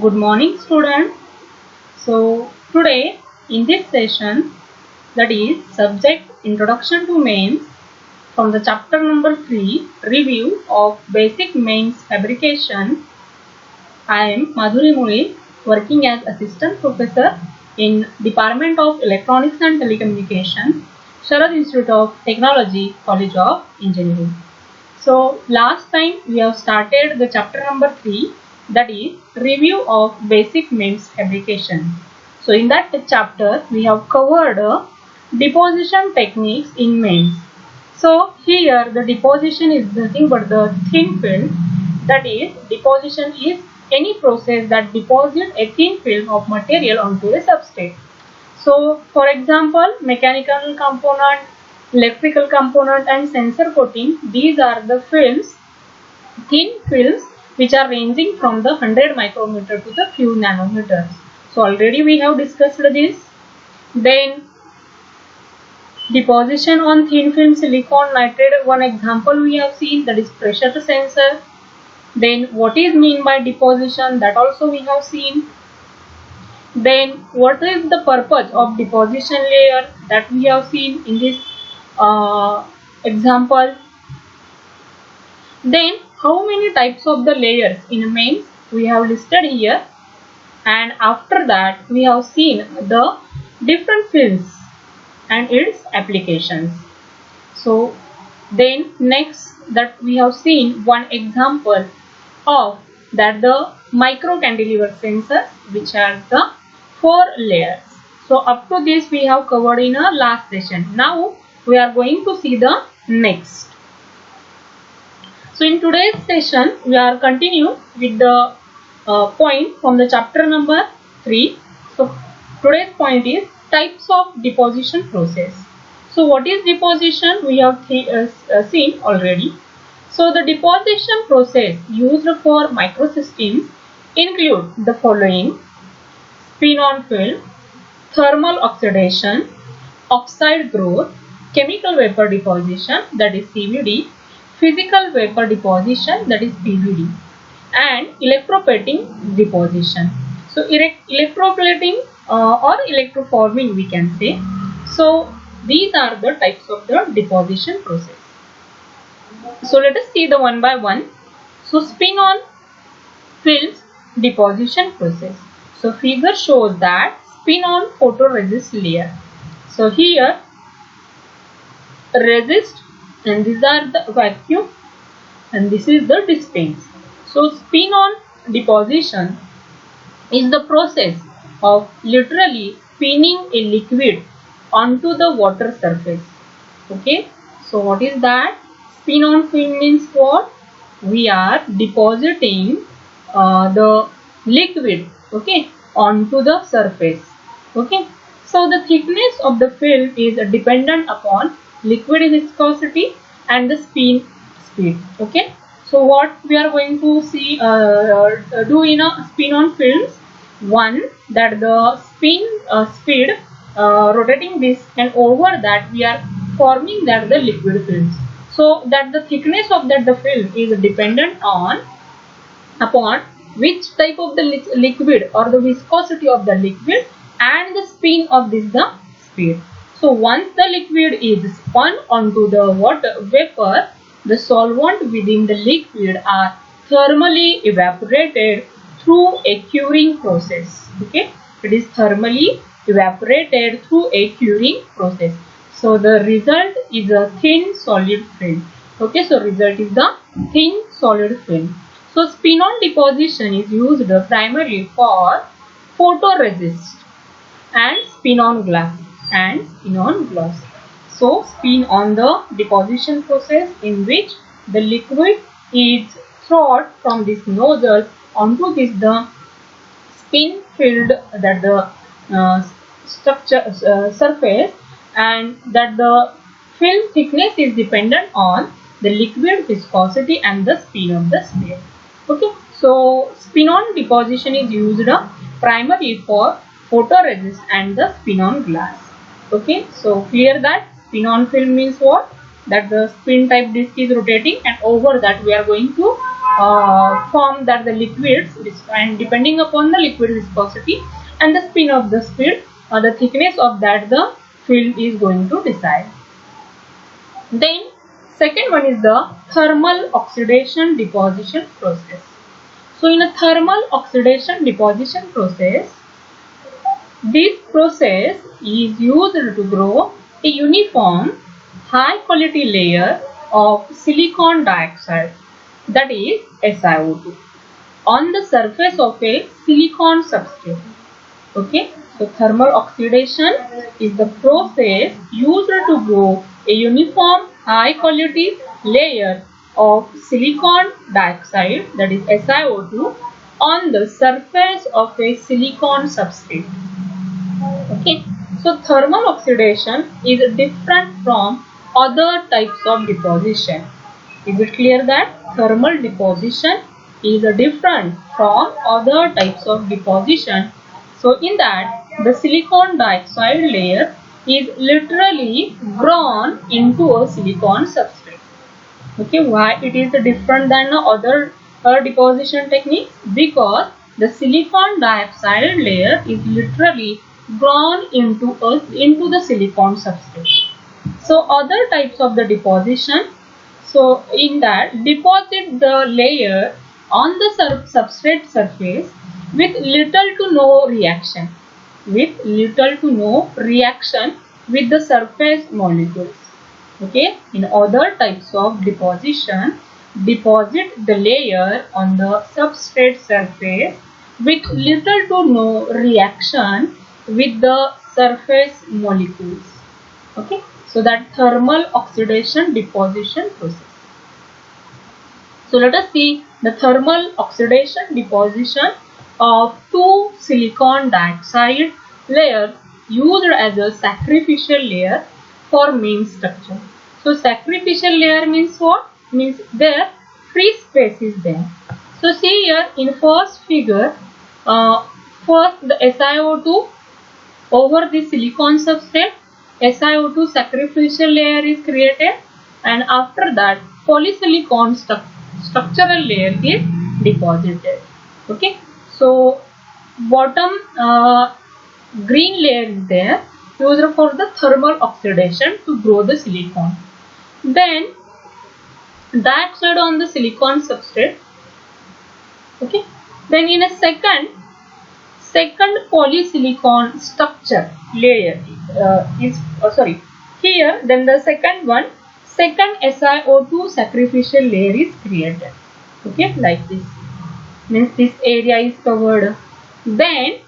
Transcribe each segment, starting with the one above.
Good morning, students. So today in this session, that is subject introduction to mains, from the chapter number 3, review of basic mains fabrication, I am Madhuri Muli, working as assistant professor in Department of Electronics and Telecommunication, Sharad Institute of Technology, College of Engineering. So last time we have started the chapter number 3, that is review of basic MEMS fabrication. So in that chapter we have covered deposition techniques in MEMS. So here the deposition is nothing but the thin film, that is deposition is any process that deposits a thin film of material onto a substrate. So for example, mechanical component, electrical component and sensor coating, these are the films, thin films which are ranging from the 100 micrometer to the few nanometers. So already we have discussed this. Then deposition on thin film silicon nitride, one example we have seen, that is pressure sensor. Then what is mean by deposition, that also we have seen. Then what is the purpose of deposition layer, that we have seen in this example. Then how many types of the layers in MEMS we have listed here, and after that we have seen the different films and its applications. So then next that we have seen one example of that the micro cantilever sensor, which has the 4 layers. So up to this we have covered in our last session. Now we are going to see the next. So in today's session we are continue with the point from the chapter number 3. So today's point is types of deposition process. So what is deposition? We have seen already. So the deposition process used for microsystems include the following: spin-on film, thermal oxidation, oxide growth, chemical vapor deposition, that is CVD, physical vapor deposition, that is PVD, and electroplating deposition. So electroplating or electroforming we can say. So these are the types of the deposition process. So let us see the one by one. So spin-on films deposition process. So figure shows that spin-on photoresist layer. So here resist, and these are the vacuum, and this is the dispense. So spin-on deposition is the process of literally spinning a liquid onto the water surface. Okay, so what is that? Spin-on film means what? We are depositing the liquid, okay, onto the surface. Okay, so the thickness of the film is dependent upon liquid viscosity and the spin speed. Okay, so what we are going to see do in a spin-on films? One, that the spin speed rotating this, and over that we are forming that the liquid films. So that the thickness of that the film is dependent upon which type of the liquid or the viscosity of the liquid and the spin of this the speed. So once the liquid is spun onto the water vapor, the solvent within the liquid are thermally evaporated through a curing process. Okay, it is thermally evaporated through a curing process. So the result is a thin solid film. Okay, so result is the thin solid film. So spin-on deposition is used primarily for photoresist and spin-on glass and spin-on gloss. So spin on the deposition process, in which the liquid is thrown from this nozzle onto this the spin filled that the structure surface, and that the film thickness is dependent on the liquid viscosity and the spin of the sphere. Okay, so spin-on deposition is used primarily for photoresist and the spin-on glass. Okay, so clear that spin-on film means what? That the spin type disc is rotating, and over that we are going to form that the liquids, and depending upon the liquid viscosity and the spin of the speed or the thickness of that, the field is going to decide. Then second one is the thermal oxidation deposition process. So in a thermal oxidation deposition process, this process is used to grow a uniform high quality layer of silicon dioxide, that is SiO2, on the surface of a silicon substrate. Okay, so thermal oxidation is the process used to grow a uniform high quality layer of silicon dioxide, that is SiO2, on the surface of a silicon substrate. Okay, so thermal oxidation is different from other types of deposition. Is it clear that thermal deposition is different from other types of deposition? So in that, the silicon dioxide layer is literally grown into a silicon substrate. Okay, why it is different than the other deposition techniques? Because the silicon dioxide layer is literally grown into the silicon substrate. So other types of the deposition, so in that, deposit the layer on the substrate surface with little to no reaction, with the surface molecules. Okay, in other types of deposition, deposit the layer on the substrate surface with little to no reaction with the surface molecules. Okay, so that thermal oxidation deposition process. So let us see the thermal oxidation deposition of two silicon dioxide layers used as a sacrificial layer for main structure. So sacrificial layer means what? Means there free space is there. So see here in first figure, first the SiO2 over the silicon substrate, SiO2 sacrificial layer is created, and after that polysilicon structural layer is deposited. Okay, so bottom green layer is there used for the thermal oxidation to grow the silicon. Then dioxide on the silicon substrate. Okay, then in a second polysilicon structure layer here, then the second SiO2 sacrificial layer is created. Okay, like this, means this area is covered. Then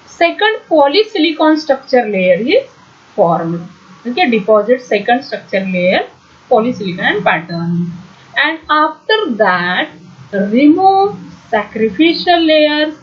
second polysilicon structure layer is formed. Okay, deposit second structure layer, polysilicon pattern, and after that remove sacrificial layers,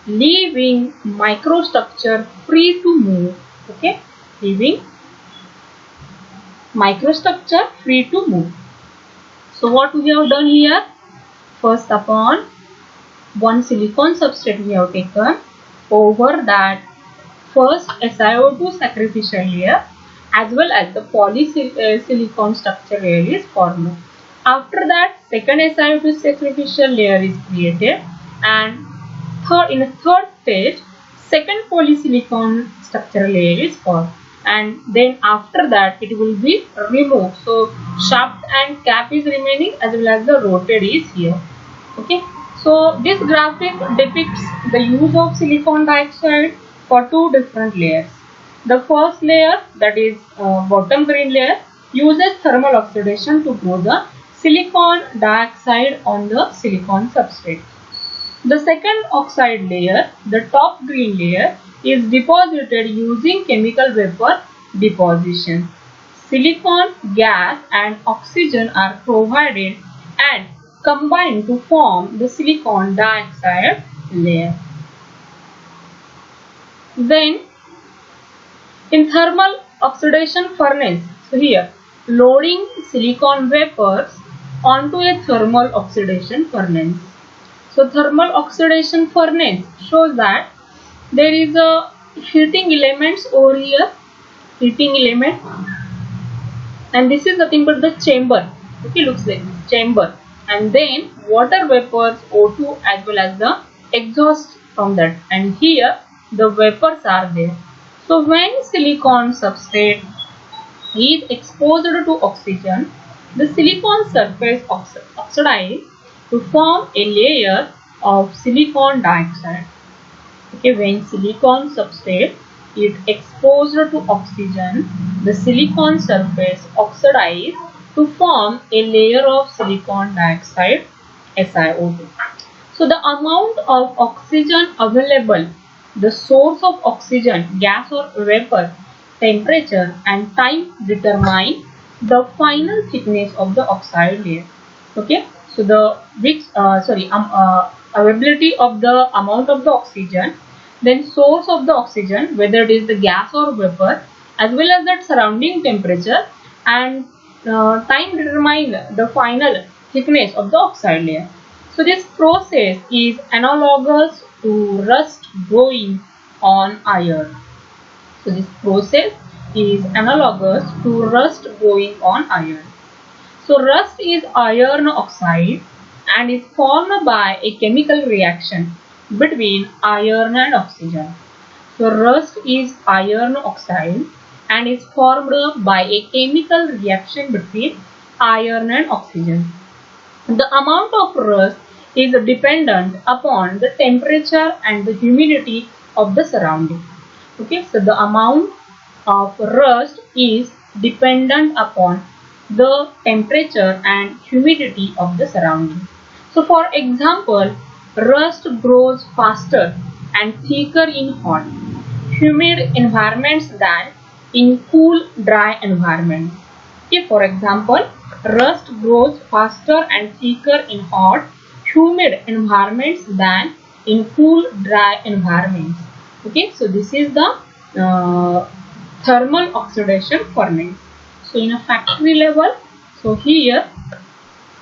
leaving microstructure free to move. Okay, leaving microstructure free to move. So what we have done here? First, upon one silicon substrate we have taken, over that first SiO2 sacrificial layer as well as the polysilicon structure layer is formed. After that, second SiO2 sacrificial layer is created, and in a third stage, second polysilicon structure layer is formed, and then after that it will be removed. So shaft and cap is remaining as well as the rotor is here. Okay, so this graphic depicts the use of silicon dioxide for two different layers. The first layer, that is bottom green layer, uses thermal oxidation to grow the silicon dioxide on the silicon substrate. The second oxide layer, the top green layer, is deposited using chemical vapor deposition. Silicon gas and oxygen are provided and combined to form the silicon dioxide layer. Then in thermal oxidation furnace, so here loading silicon vapors onto a thermal oxidation furnace. So thermal oxidation furnace shows that there is a heating elements over here, heating element, and this is nothing but the chamber. Okay, looks like this chamber. and then water vapors, O2, as well as the exhaust from that, and here the vapors are there. So when silicon substrate is exposed to oxygen, the silicon surface oxidizes to form a layer of silicon dioxide. Okay, when silicon substrate is exposed to oxygen, the silicon surface oxidizes to form a layer of silicon dioxide, SiO2. So the amount of oxygen available, the source of oxygen, gas or vapor, temperature and time determine the final thickness of the oxide layer. Okay, so the availability of the amount of the oxygen, then source of the oxygen, whether it is the gas or vapor, as well as that surrounding temperature, and time determine the final thickness of the oxide layer. So this process is analogous to rust growing on iron. So this process is analogous to rust growing on iron. So rust is iron oxide and is formed by a chemical reaction between iron and oxygen. So rust is iron oxide and is formed by a chemical reaction between iron and oxygen. The amount of rust is dependent upon the temperature and the humidity of the surrounding. Okay, so the amount of rust is dependent upon the temperature and humidity of the surrounding. So for example, rust grows faster and thicker in hot, humid environments than in cool, dry environments. Okay, for example, rust grows faster and thicker in hot, humid environments than in cool, dry environments. Okay, so this is the thermal oxidation furnace. So in a factory level, so here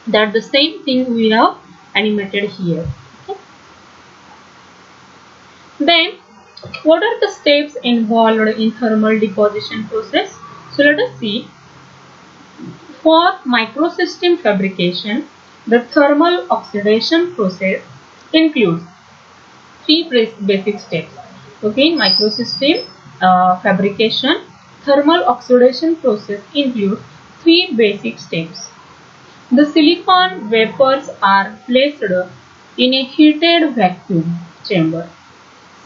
that the same thing we have animated here. Okay. Then what are the steps involved in thermal deposition process? So let us see. For microsystem fabrication, the thermal oxidation process includes three basic steps. Okay, in microsystem fabrication, thermal oxidation process includes three basic steps. The silicon vapors are placed in a heated vacuum chamber.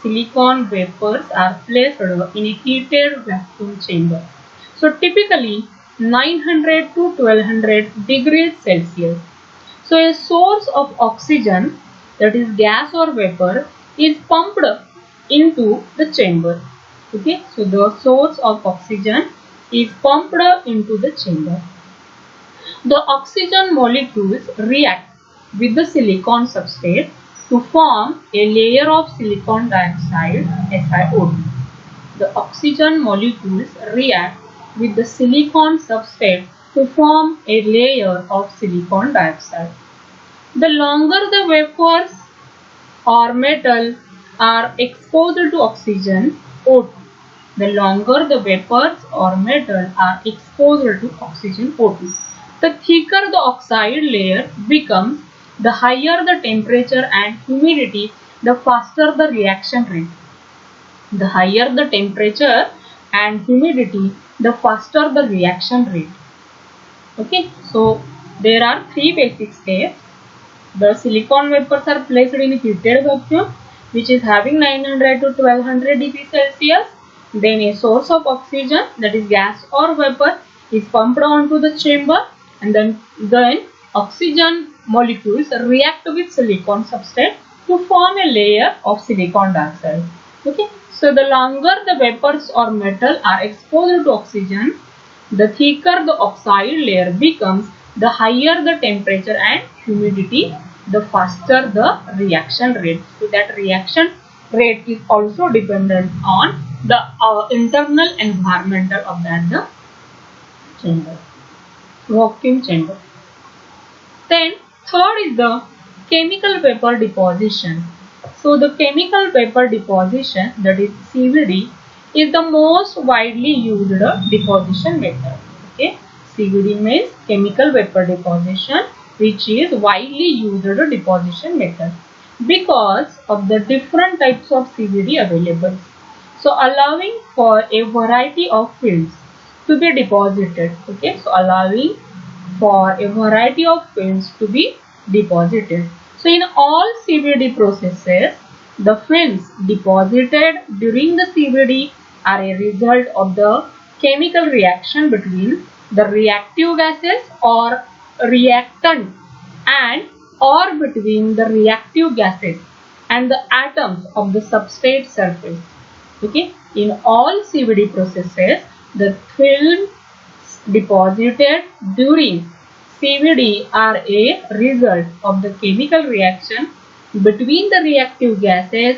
Silicon vapors are placed in a heated vacuum chamber. So typically 900 to 1200 degrees Celsius. So a source of oxygen, that is gas or vapor, is pumped into the chamber. Okay, so the source of oxygen is pumped into the chamber. The oxygen molecules react with the silicon substrate to form a layer of silicon dioxide, SiO2. The oxygen molecules react with the silicon substrate to form a layer of silicon dioxide. The longer the vapors or metal are exposed to oxygen, O2. The longer the vapors or metal are exposed to oxygen, O2, the thicker the oxide layer becomes, the higher the temperature and humidity, the faster the reaction rate. The higher the temperature and humidity, the faster the reaction rate. Okay, so there are three basic steps. The silicon vapors are placed in a heated vacuum which is having 900 to 1200 degrees Celsius. Then a source of oxygen, that is gas or vapor, is pumped onto the chamber, and then oxygen molecules react with silicon substrate to form a layer of silicon dioxide. Okay, so the longer the vapors or metal are exposed to oxygen, the thicker the oxide layer becomes, the higher the temperature and humidity, the faster the reaction rate. So that reaction rate is also dependent on the internal environmental of the chamber, vacuum chamber. Then third is the chemical vapor deposition. So the chemical vapor deposition, that is CVD, is the most widely used deposition method. Okay, CVD means chemical vapor deposition which is widely used deposition method because of the different types of CVD available. So allowing for a variety of films to be deposited. Okay, so allowing for a variety of films to be deposited. So in all CVD processes, the films deposited during the CVD are a result of the chemical reaction between the reactive gases or reactant and or between the reactive gases and the atoms of the substrate surface. Okay, in all CVD processes, the films deposited during CVD are a result of the chemical reaction between the reactive gases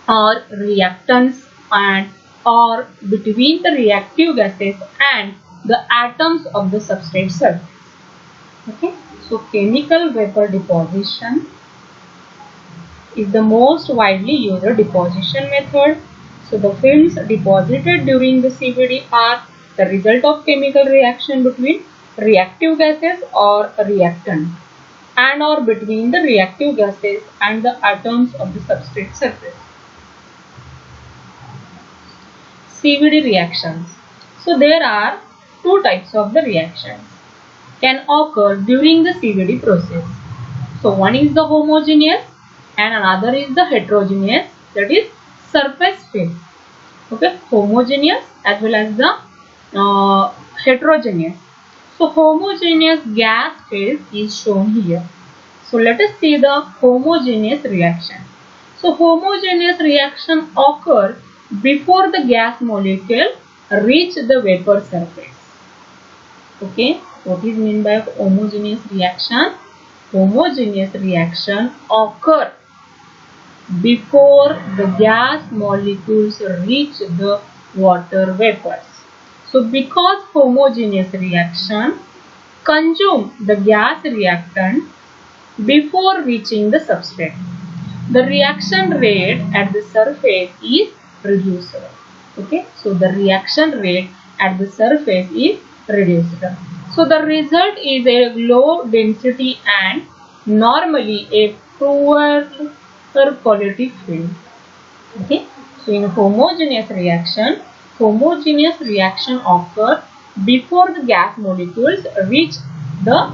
or reactants and or between the reactive gases and the atoms of the substrate surface. Okay, so chemical vapor deposition is the most widely used deposition method. So the films deposited during the CVD are the result of chemical reaction between reactive gases or reactant and or between the reactive gases and the atoms of the substrate surface. CVD reactions. So there are two types of the reactions can occur during the CVD process. So one is the homogeneous and another is the heterogeneous, that is surface phase. Okay, homogeneous as well as the heterogeneous. So homogeneous gas phase is shown here. So let us see the homogeneous reaction. So homogeneous reaction occurs before the gas molecule reach the vapor surface. Okay, what is meant by homogeneous reaction? Homogeneous reaction occurs before the gas molecules reach the water vapors. So because homogeneous reaction consume the gas reactant before reaching the substrate, the reaction rate at the surface is reduced. Okay, so the reaction rate at the surface is reduced. So the result is a low density and normally a poor quality film. Okay, so in homogeneous reaction occurs before the gas molecules reach the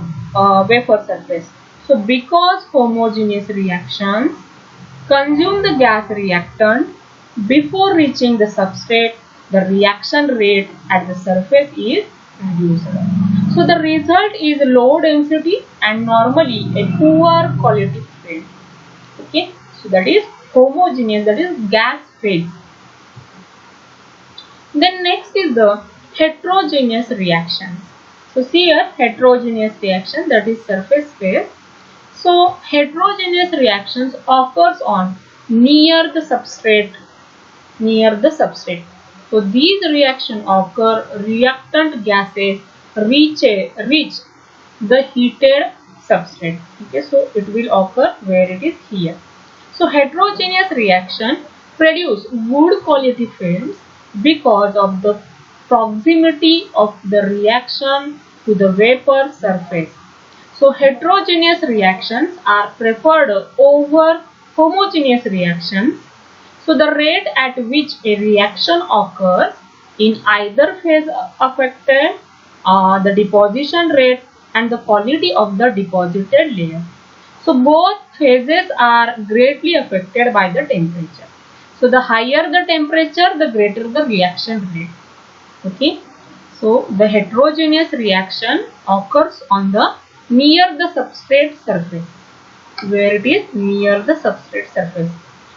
vapor surface. So because homogeneous reactions consume the gas reactant before reaching the substrate, the reaction rate at the surface is reduced. So the result is low density and normally a poor quality film. Okay, so that is homogeneous, that is gas phase. Then next is the heterogeneous reaction. So see here heterogeneous reaction, that is surface phase. So heterogeneous reactions occurs on near the substrate. So these reactions occur reactant gases reach the heated substrate. Okay, so it will occur where it is here. So heterogeneous reaction produce good quality films because of the proximity of the reaction to the vapor surface. So heterogeneous reactions are preferred over homogeneous reactions. So the rate at which a reaction occurs in either phase affected the deposition rate and the quality of the deposited layer. So both phases are greatly affected by the temperature. So the higher the temperature, the greater the reaction rate. Okay. So the heterogeneous reaction occurs on the near the substrate surface, where it is near the substrate surface,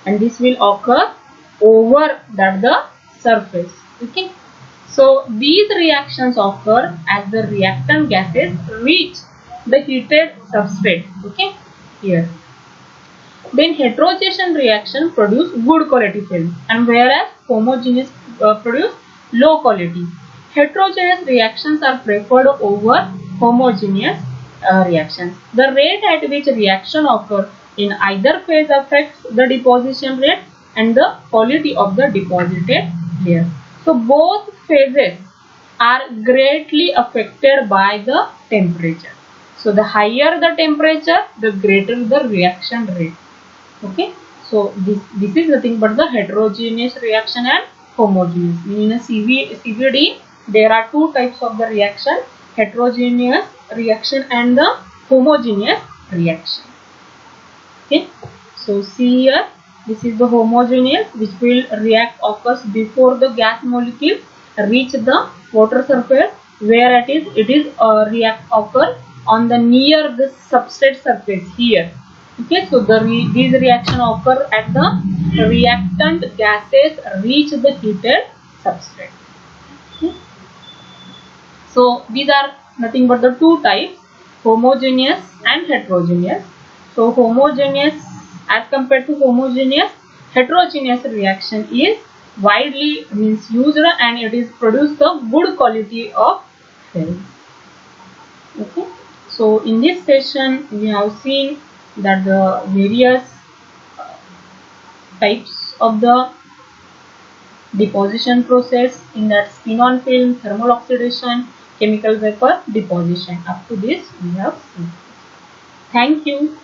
and this will occur over the surface. Okay. So these reactions occur as the reactant gases reach the heated substrate. Okay, here. Then heterogeneous reaction produce good quality film, and whereas homogeneous produce low quality. Heterogeneous reactions are preferred over homogeneous reactions. The rate at which reaction occur in either phase affects the deposition rate and the quality of the deposited layer. So both phases are greatly affected by the temperature. So the higher the temperature, the greater the reaction rate. Okay. So this is nothing but the heterogeneous reaction and homogeneous. In a CVD, there are two types of the reaction: heterogeneous reaction and the homogeneous reaction. Okay. So see here, this is the homogeneous, which will react occurs before the gas molecule reach the water surface, where it is react occur on the near the substrate surface here. Okay, so these reaction occur at the reactant gases reach the heated substrate. Okay. So these are nothing but the two types, homogeneous and heterogeneous. So homogeneous, as compared to homogeneous, heterogeneous reaction is widely used and it is produce the good quality of film. Okay. So in this session we have seen that the various types of the deposition process, in that spin-on film, thermal oxidation, chemical vapor deposition. Up to this we have seen. Thank you.